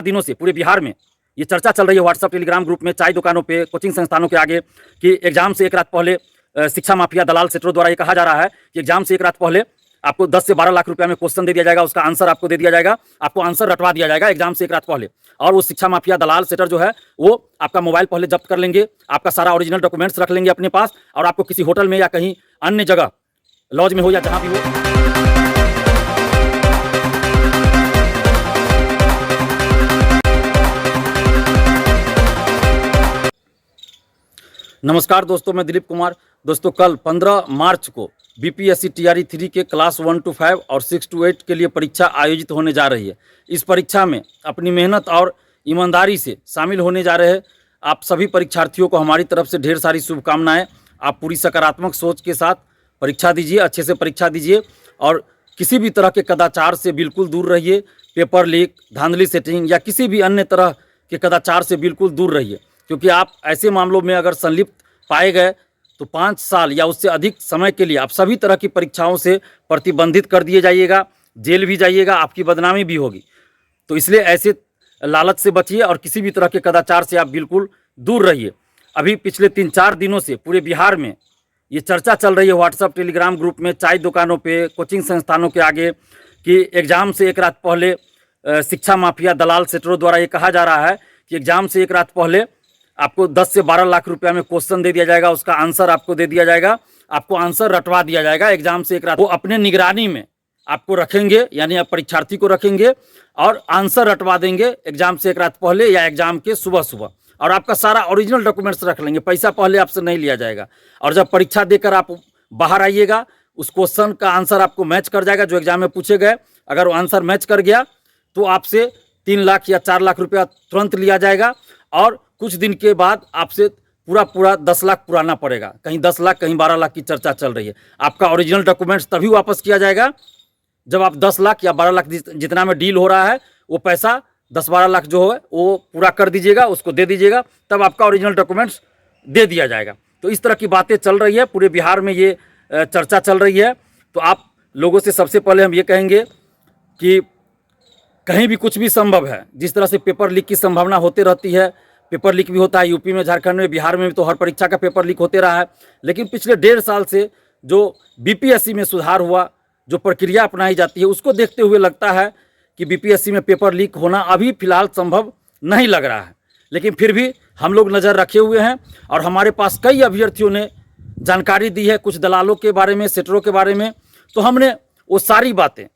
दिनों से पूरे बिहार में ये चर्चा चल रही है व्हाट्सएप टेलीग्राम ग्रुप में, चाय दुकानों पे, कोचिंग संस्थानों के आगे कि एग्जाम से एक रात पहले शिक्षा माफिया दलाल सेटरों द्वारा ये कहा जा रहा है कि एग्जाम से एक रात पहले आपको 10 से 12 लाख रुपया में क्वेश्चन दे दिया जाएगा, उसका आंसर आपको दे दिया जाएगा, आपको आंसर रटवा दिया जाएगा एग्जाम से एक रात पहले। और वो शिक्षा माफिया दलाल सेटर जो है वो आपका मोबाइल पहले जब्त कर लेंगे, आपका सारा ओरिजिनल डॉक्यूमेंट्स रख लेंगे अपने पास और आपको किसी होटल में या कहीं अन्य जगह लॉज में हो या जहाँ भी हो नमस्कार दोस्तों, मैं दिलीप कुमार। दोस्तों कल 15 मार्च को बीपीएससी टीआरई 3 के क्लास 1 to 5 और 6 to 8 के लिए परीक्षा आयोजित होने जा रही है। इस परीक्षा में अपनी मेहनत और ईमानदारी से शामिल होने जा रहे हैं आप सभी परीक्षार्थियों को हमारी तरफ से ढेर सारी शुभकामनाएं। आप पूरी सकारात्मक सोच के साथ परीक्षा दीजिए, अच्छे से परीक्षा दीजिए और किसी भी तरह के कदाचार से बिल्कुल दूर रहिए। पेपर लीक, धांधली सेटिंग या किसी भी अन्य तरह के कदाचार से बिल्कुल दूर रहिए, क्योंकि आप ऐसे मामलों में अगर संलिप्त पाए गए तो 5 साल या उससे अधिक समय के लिए आप सभी तरह की परीक्षाओं से प्रतिबंधित कर दिए जाइएगा, जेल भी जाइएगा, आपकी बदनामी भी होगी। तो इसलिए ऐसे लालच से बचिए और किसी भी तरह के कदाचार से आप बिल्कुल दूर रहिए। अभी पिछले 3-4 दिनों से पूरे बिहार में ये चर्चा चल रही है व्हाट्सएप टेलीग्राम ग्रुप में, चाय दुकानों पे, कोचिंग संस्थानों के आगे कि एग्ज़ाम से एक रात पहले शिक्षा माफिया दलाल सेटरों द्वारा ये कहा जा रहा है कि एग्ज़ाम से एक रात पहले आपको 10 से 12 लाख रुपया में क्वेश्चन दे दिया जाएगा, उसका आंसर आपको दे दिया जाएगा, आपको आंसर रटवा दिया जाएगा एग्जाम से एक रात। वो अपने निगरानी में आपको रखेंगे, यानी आप परीक्षार्थी को रखेंगे और आंसर रटवा देंगे एग्जाम से एक रात पहले या एग्जाम के सुबह सुबह, और आपका सारा ओरिजिनल डॉक्यूमेंट्स रख लेंगे। पैसा पहले आपसे नहीं लिया जाएगा और जब परीक्षा देकर आप बाहर आइएगा उस क्वेश्चन का आंसर आपको मैच कर जाएगा जो एग्जाम में पूछे गए। अगर वो आंसर मैच कर गया तो आपसे 3 लाख या 4 लाख रुपया तुरंत लिया जाएगा और कुछ दिन के बाद आपसे पूरा 10 लाख पुराना पड़ेगा। कहीं 10 लाख, कहीं 12 लाख की चर्चा चल रही है। आपका ओरिजिनल डॉक्यूमेंट्स तभी वापस किया जाएगा जब आप 10 लाख या 12 लाख जितना में डील हो रहा है वो पैसा 10-12 लाख जो है वो पूरा कर दीजिएगा, उसको दे दीजिएगा, तब आपका ओरिजिनल डॉक्यूमेंट्स दे दिया जाएगा। तो इस तरह की बातें चल रही है, पूरे बिहार में ये चर्चा चल रही है। तो आप लोगों से सबसे पहले हम ये कहेंगे कि कहीं भी कुछ भी संभव है। जिस तरह से पेपर लीक की संभावना होती रहती है, पेपर लीक भी होता है यूपी में, झारखंड में, बिहार में भी तो हर परीक्षा का पेपर लीक होते रहा है। लेकिन पिछले 1.5 साल से जो बीपीएससी में सुधार हुआ, जो प्रक्रिया अपनाई जाती है, उसको देखते हुए लगता है कि बीपीएससी में पेपर लीक होना अभी फिलहाल संभव नहीं लग रहा है। लेकिन फिर भी हम लोग नज़र रखे हुए हैं और हमारे पास कई अभ्यर्थियों ने जानकारी दी है कुछ दलालों के बारे में, सेटरों के बारे में। तो हमने वो सारी बातें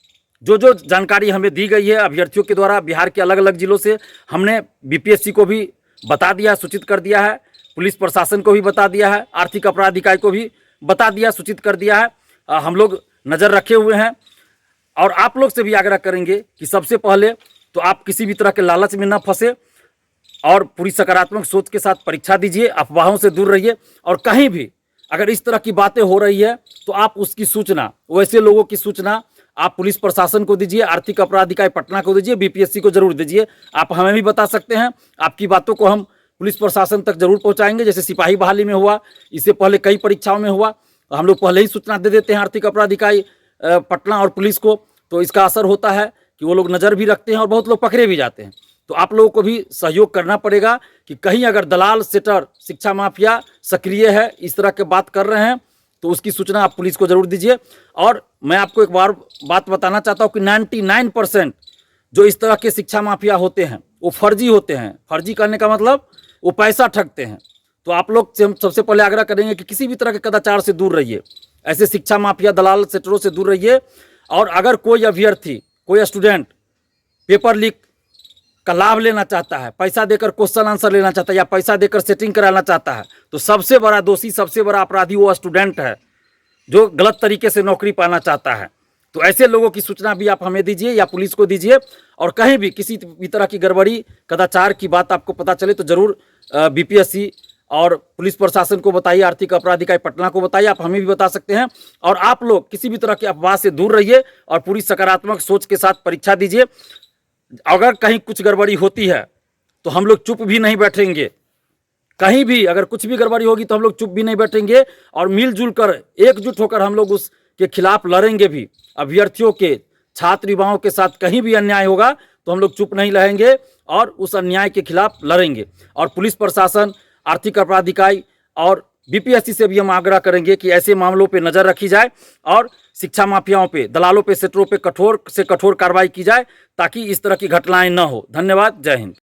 जो जानकारी हमें दी गई है अभ्यर्थियों के द्वारा बिहार के अलग अलग जिलों से, हमने बीपीएससी को भी बता दिया, सूचित कर दिया है, पुलिस प्रशासन को भी बता दिया है, आर्थिक अपराध इकाई को भी बता दिया, सूचित कर दिया है। हम लोग नज़र रखे हुए हैं और आप लोग से भी आग्रह करेंगे कि सबसे पहले तो आप किसी भी तरह के लालच में न फंसे और पूरी सकारात्मक सोच के साथ परीक्षा दीजिए, अफवाहों से दूर रहिए। और कहीं भी अगर इस तरह की बातें हो रही है तो आप उसकी सूचना, वैसे लोगों की सूचना आप पुलिस प्रशासन को दीजिए, आर्थिक अपराध इकाई पटना को दीजिए, बीपीएससी को जरूर दीजिए। आप हमें भी बता सकते हैं, आपकी बातों को हम पुलिस प्रशासन तक जरूर पहुंचाएंगे। जैसे सिपाही बहाली में हुआ, इससे पहले कई परीक्षाओं में हुआ, हम लोग पहले ही सूचना दे देते हैं आर्थिक अपराध इकाई पटना और पुलिस को। तो इसका असर होता है कि वो लोग नज़र भी रखते हैं और बहुत लोग पकड़े भी जाते हैं। तो आप लोगों को भी सहयोग करना पड़ेगा कि कहीं अगर दलाल सेटर, शिक्षा माफिया सक्रिय है, इस तरह के बात कर रहे हैं तो उसकी सूचना आप पुलिस को जरूर दीजिए। और मैं आपको एक बार बात बताना चाहता हूँ कि 99% जो इस तरह के शिक्षा माफिया होते हैं वो फर्जी होते हैं। फर्जी करने का मतलब वो पैसा ठगते हैं। तो आप लोग से हम सबसे पहले आग्रह करेंगे कि किसी भी तरह के कदाचार से दूर रहिए, ऐसे शिक्षा माफिया दलाल सेटरों से दूर रहिए। और अगर कोई अभ्यर्थी, कोई स्टूडेंट पेपर लीक का लाभ लेना चाहता है, पैसा देकर क्वेश्चन आंसर लेना चाहता है या पैसा देकर सेटिंग कराना चाहता है, तो सबसे बड़ा दोषी, सबसे बड़ा अपराधी वो स्टूडेंट है जो गलत तरीके से नौकरी पाना चाहता है। तो ऐसे लोगों की सूचना भी आप हमें दीजिए या पुलिस को दीजिए। और कहीं भी किसी भी तरह की गड़बड़ी, कदाचार की बात आपको पता चले तो ज़रूर बीपीएससी और पुलिस प्रशासन को बताइए, आर्थिक अपराध इकाई पटना को बताइए, आप हमें भी बता सकते हैं। और आप लोग किसी भी तरह की अफवाह से दूर रहिए और पूरी सकारात्मक सोच के साथ परीक्षा दीजिए। अगर कहीं कुछ गड़बड़ी होती है तो हम लोग चुप भी नहीं बैठेंगे। कहीं भी अगर कुछ भी गड़बड़ी होगी तो हम लोग चुप भी नहीं बैठेंगे और मिलजुल कर, एकजुट होकर हम लोग उसके खिलाफ लड़ेंगे भी। अभ्यर्थियों के, छात्र युवाओं के साथ कहीं भी अन्याय होगा तो हम लोग चुप नहीं रहेंगे और उस अन्याय के खिलाफ लड़ेंगे। और पुलिस प्रशासन, आर्थिक अपराध इकाई और बीपीएससी से भी हम आग्रह करेंगे कि ऐसे मामलों पे नज़र रखी जाए और शिक्षा माफियाओं पे, दलालों पे, सेटरों पे कठोर से कठोर कार्रवाई की जाए ताकि इस तरह की घटनाएं न हो। धन्यवाद। जय हिंद।